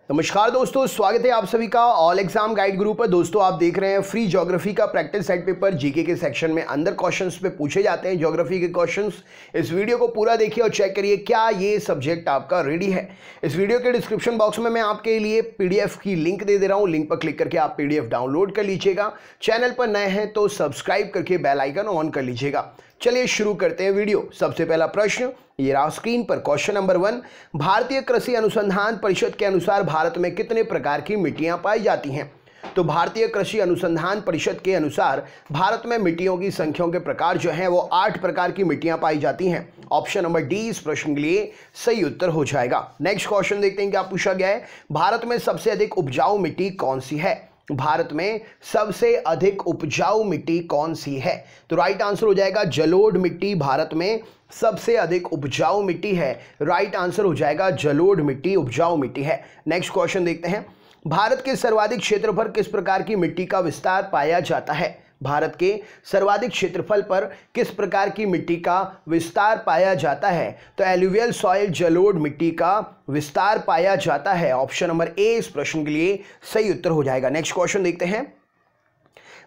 नमस्कार दोस्तों, स्वागत है आप सभी का ऑल एग्जाम गाइड ग्रुप पर। दोस्तों आप देख रहे हैं फ्री ज्योग्राफी का प्रैक्टिस सेट पेपर जीके के सेक्शन में अंदर क्वेश्चंस पे पूछे जाते हैं ज्योग्राफी के क्वेश्चंस। इस वीडियो को पूरा देखिए और चेक करिए क्या ये सब्जेक्ट आपका रेडी है। इस वीडियो के डिस्क्रिप्शन बॉक्स में मैं आपके लिए पीडीएफ की लिंक दे दे रहा हूँ। लिंक पर क्लिक करके आप पीडीएफ डाउनलोड कर लीजिएगा। चैनल पर नए हैं तो सब्सक्राइब करके बेल आइकन ऑन कर लीजिएगा। चलिए शुरू करते हैं वीडियो। सबसे पहला प्रश्न ये रहा स्क्रीन पर। क्वेश्चन नंबर 1, भारतीय कृषि अनुसंधान परिषद के अनुसार भारत में कितने प्रकार की मिट्टियां पाई जाती हैं? तो भारतीय कृषि अनुसंधान परिषद के अनुसार भारत में मिट्टियों की संख्याओं के प्रकार जो हैं वो 8 प्रकार की मिट्टियां पाई जाती हैं। ऑप्शन नंबर डी इस प्रश्न के लिए सही उत्तर हो जाएगा। नेक्स्ट क्वेश्चन देखते हैं क्या पूछा गया है। भारत में सबसे अधिक उपजाऊ मिट्टी कौन सी है? भारत में सबसे अधिक उपजाऊ मिट्टी कौन सी है? तो राइट आंसर हो जाएगा जलोढ़ मिट्टी भारत में सबसे अधिक उपजाऊ मिट्टी है। राइट आंसर हो जाएगा जलोढ़ मिट्टी उपजाऊ मिट्टी है। नेक्स्ट क्वेश्चन देखते हैं। भारत के सर्वाधिक क्षेत्र पर किस प्रकार की मिट्टी का विस्तार पाया जाता है? भारत के सर्वाधिक क्षेत्रफल पर किस प्रकार की मिट्टी का विस्तार पाया जाता है? तो एलुवियल सॉइल जलोढ़ मिट्टी का विस्तार पाया जाता है। ऑप्शन नंबर ए इस प्रश्न के लिए सही उत्तर हो जाएगा। नेक्स्ट क्वेश्चन देखते हैं।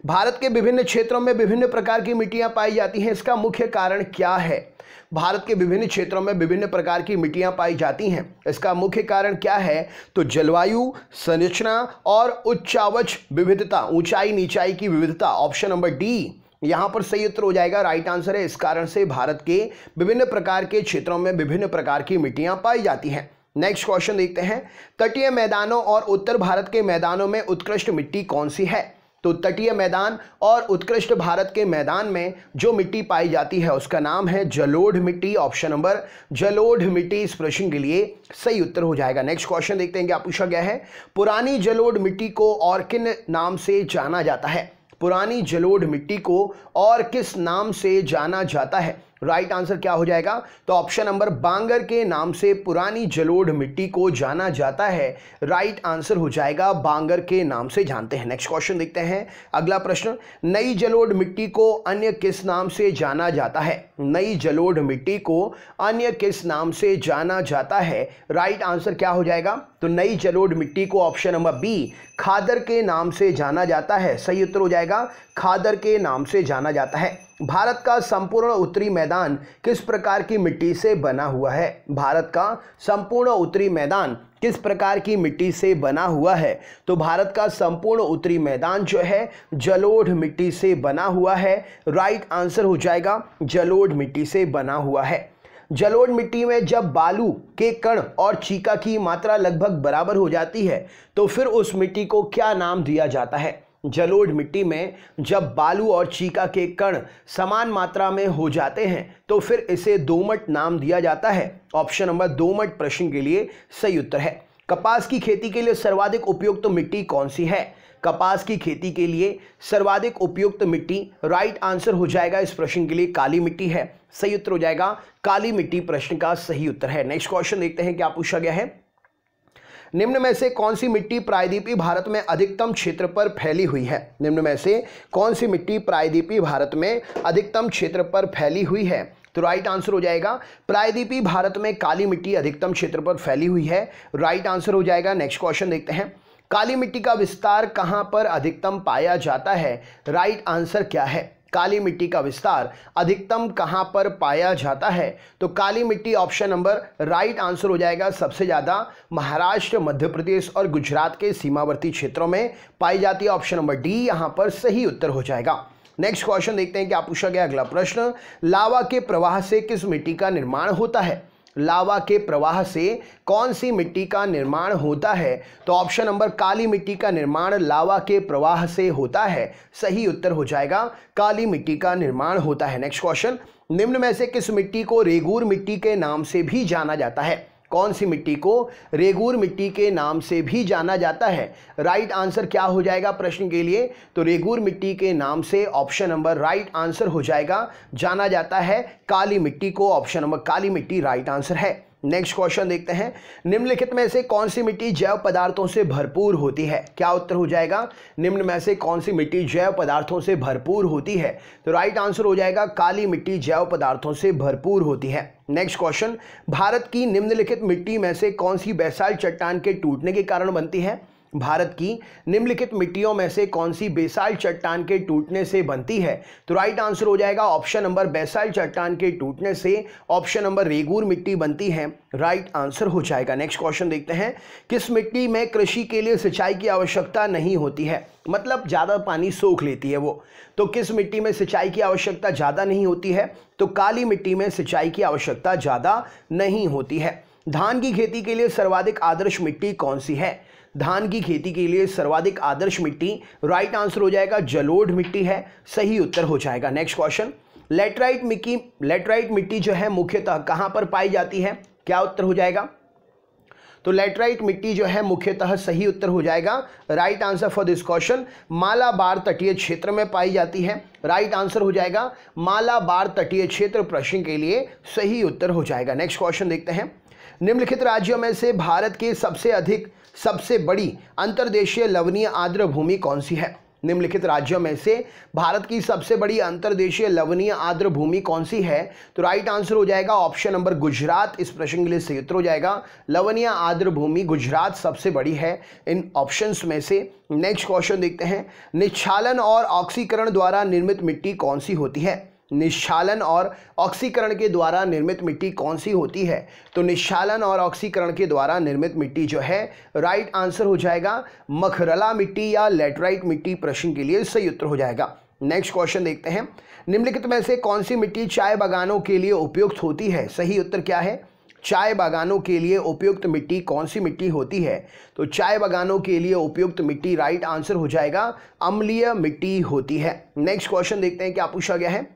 भारत के विभिन्न क्षेत्रों में विभिन्न प्रकार की मिट्टियां पाई जाती हैं, इसका मुख्य कारण क्या है? भारत के विभिन्न क्षेत्रों में विभिन्न प्रकार की मिट्टियां पाई जाती हैं, इसका मुख्य कारण क्या है? तो जलवायु, संरचना और उच्चावच विविधता, ऊंचाई नीचाई की विविधता। ऑप्शन नंबर डी यहां पर सही उत्तर हो जाएगा। राइट आंसर है। इस कारण से भारत के विभिन्न प्रकार के क्षेत्रों में विभिन्न प्रकार की मिट्टियां पाई जाती हैं। नेक्स्ट क्वेश्चन देखते हैं। तटीय मैदानों और उत्तर भारत के मैदानों में उत्कृष्ट मिट्टी कौन सी है? तो तटीय मैदान और उत्कृष्ट भारत के मैदान में जो मिट्टी पाई जाती है उसका नाम है जलोढ़ मिट्टी। ऑप्शन नंबर जलोढ़ मिट्टी इस प्रश्न के लिए सही उत्तर हो जाएगा। नेक्स्ट क्वेश्चन देखते हैं क्या पूछा गया है। पुरानी जलोढ़ मिट्टी को और किन नाम से जाना जाता है? पुरानी जलोढ़ मिट्टी को और किस नाम से जाना जाता है? राइट आंसर क्या हो जाएगा? तो ऑप्शन नंबर बांगर के नाम से पुरानी जलोढ़ मिट्टी को जाना जाता है। राइट आंसर हो जाएगा बांगर के नाम से जानते हैं। नेक्स्ट क्वेश्चन देखते हैं। अगला प्रश्न, नई जलोढ़ मिट्टी को अन्य किस नाम से जाना जाता है? नई जलोढ़ मिट्टी को अन्य किस नाम से जाना जाता है? राइट आंसर क्या हो जाएगा? तो नई जलोढ़ मिट्टी को ऑप्शन नंबर बी खादर के नाम से जाना जाता है। सही उत्तर हो जाएगा खादर के नाम से जाना जाता है। भारत का संपूर्ण उत्तरी मैदान किस प्रकार की मिट्टी से बना हुआ है? भारत का संपूर्ण उत्तरी मैदान किस प्रकार की मिट्टी से बना हुआ है? तो भारत का संपूर्ण उत्तरी मैदान जो है जलोढ़ मिट्टी से बना हुआ है। राइट आंसर हो जाएगा जलोढ़ मिट्टी से बना हुआ है। जलोढ़ मिट्टी में जब बालू के कण और चीका की मात्रा लगभग बराबर हो जाती है तो फिर उस मिट्टी को क्या नाम दिया जाता है? जलोढ़ मिट्टी में जब बालू और चीका के कण समान मात्रा में हो जाते हैं तो फिर इसे दोमट नाम दिया जाता है। ऑप्शन नंबर दोमट प्रश्न के लिए सही उत्तर है। कपास की खेती के लिए सर्वाधिक उपयुक्त मिट्टी कौन सी है? कपास की खेती के लिए सर्वाधिक उपयुक्त मिट्टी राइट आंसर हो जाएगा इस प्रश्न के लिए काली मिट्टी है। सही उत्तर हो जाएगा काली मिट्टी प्रश्न का सही उत्तर है। नेक्स्ट क्वेश्चन देखते हैं क्या पूछा गया है। निम्न में से कौन सी मिट्टी प्रायद्वीपीय भारत में अधिकतम क्षेत्र पर फैली हुई है? निम्न में से कौन सी मिट्टी प्रायद्वीपीय भारत में अधिकतम क्षेत्र पर फैली हुई है? तो राइट आंसर हो जाएगा प्रायद्वीपीय भारत में काली मिट्टी अधिकतम क्षेत्र पर फैली हुई है। राइट आंसर हो जाएगा। नेक्स्ट क्वेश्चन देखते हैं। काली मिट्टी का विस्तार कहां पर अधिकतम पाया जाता है? राइट आंसर क्या है? काली मिट्टी का विस्तार अधिकतम कहां पर पाया जाता है? तो काली मिट्टी ऑप्शन नंबर राइट आंसर हो जाएगा सबसे ज्यादा महाराष्ट्र, मध्य प्रदेश और गुजरात के सीमावर्ती क्षेत्रों में पाई जाती है। ऑप्शन नंबर डी यहां पर सही उत्तर हो जाएगा। नेक्स्ट क्वेश्चन देखते हैं क्या पूछा गया। अगला प्रश्न, लावा के प्रवाह से किस मिट्टी का निर्माण होता है? लावा के प्रवाह से कौन सी मिट्टी का निर्माण होता है? तो ऑप्शन नंबर काली मिट्टी का निर्माण लावा के प्रवाह से होता है। सही उत्तर हो जाएगा काली मिट्टी का निर्माण होता है। नेक्स्ट क्वेश्चन, निम्न में से किस मिट्टी को रेगूर मिट्टी के नाम से भी जाना जाता है? कौन सी मिट्टी को रेगूर मिट्टी के नाम से भी जाना जाता है? राइट आंसर क्या हो जाएगा प्रश्न के लिए? तो रेगूर मिट्टी के नाम से ऑप्शन नंबर राइट आंसर हो जाएगा जाना जाता है काली मिट्टी को। ऑप्शन नंबर काली मिट्टी राइट आंसर है। नेक्स्ट क्वेश्चन देखते हैं, निम्नलिखित में से कौन सी मिट्टी जैव पदार्थों से भरपूर होती है? क्या उत्तर हो जाएगा? निम्न में से कौन सी मिट्टी जैव पदार्थों से भरपूर होती है? तो राइट आंसर हो जाएगा काली मिट्टी जैव पदार्थों से भरपूर होती है। नेक्स्ट क्वेश्चन, भारत की निम्नलिखित मिट्टी में से कौन सी बेसाल्ट चट्टान के टूटने के कारण बनती है? भारत की निम्नलिखित मिट्टियों में से कौन सी बेसाल्ट चट्टान के टूटने से बनती है? तो राइट आंसर हो जाएगा ऑप्शन नंबर बेसाल्ट चट्टान के टूटने से ऑप्शन नंबर रेगूर मिट्टी बनती है, राइट आंसर हो जाएगा। नेक्स्ट क्वेश्चन देखते हैं, किस मिट्टी में कृषि के लिए सिंचाई की आवश्यकता नहीं होती है? मतलब ज़्यादा पानी सोख लेती है वो, तो किस मिट्टी में सिंचाई की आवश्यकता ज़्यादा नहीं होती है? तो काली मिट्टी में सिंचाई की आवश्यकता ज़्यादा नहीं होती है। धान की खेती के लिए सर्वाधिक आदर्श मिट्टी कौन सी है? धान की खेती के लिए सर्वाधिक आदर्श मिट्टी राइट आंसर हो जाएगा जलोढ़ मिट्टी है, सही उत्तर हो जाएगा। नेक्स्ट क्वेश्चन, लेटराइट मिट्टी जो है मुख्यतः कहां पर पाई जाती है? क्या उत्तर हो जाएगा? तो लेटराइट मिट्टी जो है मुख्यतः सही उत्तर हो जाएगा right answer for this question Malabar तटीय क्षेत्र में पाई जाती है, राइट आंसर हो जाएगा मालाबार तटीय क्षेत्र प्रश्न के लिए सही उत्तर हो जाएगा। नेक्स्ट क्वेश्चन देखते हैं, निम्नलिखित राज्यों में से भारत के सबसे बड़ी अंतर्देशीय लवणीय आर्द्र भूमि कौन सी है? निम्नलिखित राज्यों में से भारत की सबसे बड़ी अंतर्देशीय लवणीय आर्द्र भूमि कौन सी है? तो राइट आंसर हो जाएगा ऑप्शन नंबर गुजरात, इस प्रश्न के लिए सही उत्तर हो जाएगा लवणीय आर्द्र भूमि गुजरात सबसे बड़ी है इन ऑप्शंस में से। नेक्स्ट क्वेश्चन देखते हैं, निश्चालन और ऑक्सीकरण द्वारा निर्मित मिट्टी कौन सी होती है? निश्चालन और ऑक्सीकरण के द्वारा निर्मित मिट्टी कौन सी होती है? तो निश्चालन और ऑक्सीकरण के द्वारा निर्मित मिट्टी जो है राइट आंसर हो जाएगा मखरला मिट्टी या लेटराइट मिट्टी प्रश्न के लिए सही उत्तर हो जाएगा। नेक्स्ट क्वेश्चन देखते हैं, निम्नलिखित में से कौन सी मिट्टी चाय बागानों के लिए उपयुक्त होती है? सही उत्तर क्या है? चाय बागानों के लिए उपयुक्त मिट्टी कौन सी मिट्टी होती है? तो चाय बागानों के लिए उपयुक्त मिट्टी राइट आंसर हो जाएगा अम्लीय मिट्टी होती है। नेक्स्ट क्वेश्चन देखते हैं क्या पूछा गया है,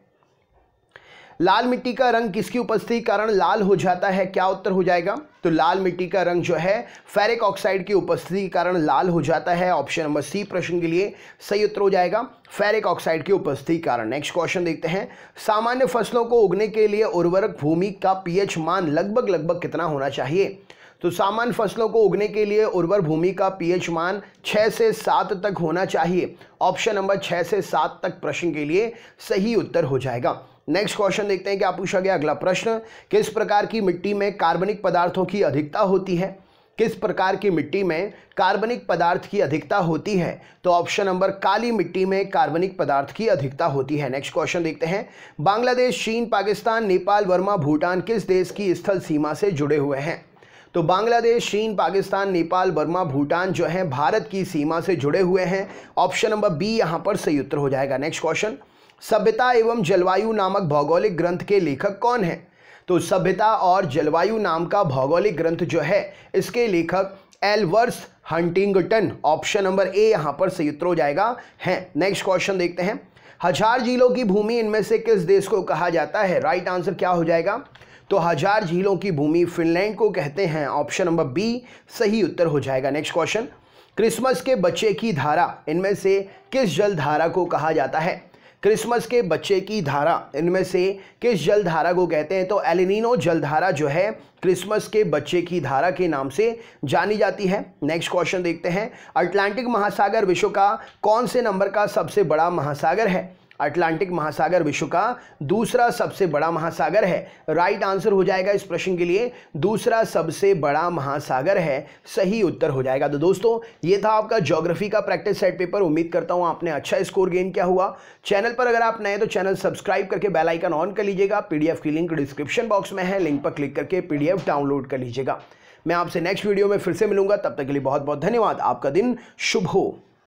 लाल मिट्टी का रंग किसकी उपस्थिति के कारण लाल हो जाता है? क्या उत्तर हो जाएगा? तो लाल मिट्टी का रंग जो है फेरिक ऑक्साइड की उपस्थिति के कारण लाल हो जाता है, ऑप्शन नंबर सी प्रश्न के लिए सही उत्तर हो जाएगा फेरिक ऑक्साइड की उपस्थिति के कारण। नेक्स्ट क्वेश्चन देखते हैं, सामान्य फसलों को उगने के लिए उर्वरक भूमि का पीएच मान लगभग कितना होना चाहिए? तो सामान्य फसलों को उगने के लिए उर्वर भूमि का पीएच मान 6 से 7 तक होना चाहिए, ऑप्शन नंबर 6 से 7 तक प्रश्न के लिए सही उत्तर हो जाएगा। नेक्स्ट क्वेश्चन देखते हैं क्या पूछा गया। अगला प्रश्न, किस प्रकार की मिट्टी में कार्बनिक पदार्थों की अधिकता होती है? किस प्रकार की मिट्टी में कार्बनिक पदार्थ की अधिकता होती है? तो ऑप्शन नंबर काली मिट्टी में कार्बनिक पदार्थ की अधिकता होती है। नेक्स्ट क्वेश्चन देखते हैं, बांग्लादेश, चीन, पाकिस्तान, नेपाल, बर्मा, भूटान किस देश की स्थल सीमा से जुड़े हुए हैं? तो बांग्लादेश, चीन, पाकिस्तान, नेपाल, बर्मा, भूटान जो है भारत की सीमा से जुड़े हुए हैं, ऑप्शन नंबर बी यहां पर सही उत्तर हो जाएगा। नेक्स्ट क्वेश्चन, सभ्यता एवं जलवायु नामक भौगोलिक ग्रंथ के लेखक कौन है? तो सभ्यता और जलवायु नाम का भौगोलिक ग्रंथ जो है इसके लेखक एल्वर्स हंटिंगटन, ऑप्शन नंबर ए यहां पर सही उत्तर हो जाएगा है। नेक्स्ट क्वेश्चन देखते हैं, हजार झीलों की भूमि इनमें से किस देश को कहा जाता है? राइट आंसर क्या हो जाएगा? तो हजार झीलों की भूमि फिनलैंड को कहते हैं, ऑप्शन नंबर बी सही उत्तर हो जाएगा। नेक्स्ट क्वेश्चन, क्रिसमस के बच्चे की धारा इनमें से किस जल धारा को कहा जाता है? क्रिसमस के बच्चे की धारा इनमें से किस जल धारा को कहते हैं? तो एलिनीनो जलधारा जो है क्रिसमस के बच्चे की धारा के नाम से जानी जाती है। नेक्स्ट क्वेश्चन देखते हैं, अटलांटिक महासागर विश्व का कौन से नंबर का सबसे बड़ा महासागर है? अटलांटिक महासागर विश्व का दूसरा सबसे बड़ा महासागर है, राइट आंसर हो जाएगा इस प्रश्न के लिए दूसरा सबसे बड़ा महासागर है, सही उत्तर हो जाएगा। तो दोस्तों ये था आपका ज्योग्राफी का प्रैक्टिस सेट पेपर। उम्मीद करता हूं आपने अच्छा स्कोर गेन किया हुआ। चैनल पर अगर आप नए तो चैनल सब्सक्राइब करके बेल आइकन ऑन कर लीजिएगा। पीडीएफ की लिंक डिस्क्रिप्शन बॉक्स में है, लिंक पर क्लिक करके पीडीएफ डाउनलोड कर लीजिएगा। मैं आपसे नेक्स्ट वीडियो में फिर से मिलूंगा, तब तक के लिए बहुत बहुत धन्यवाद। आपका दिन शुभ हो।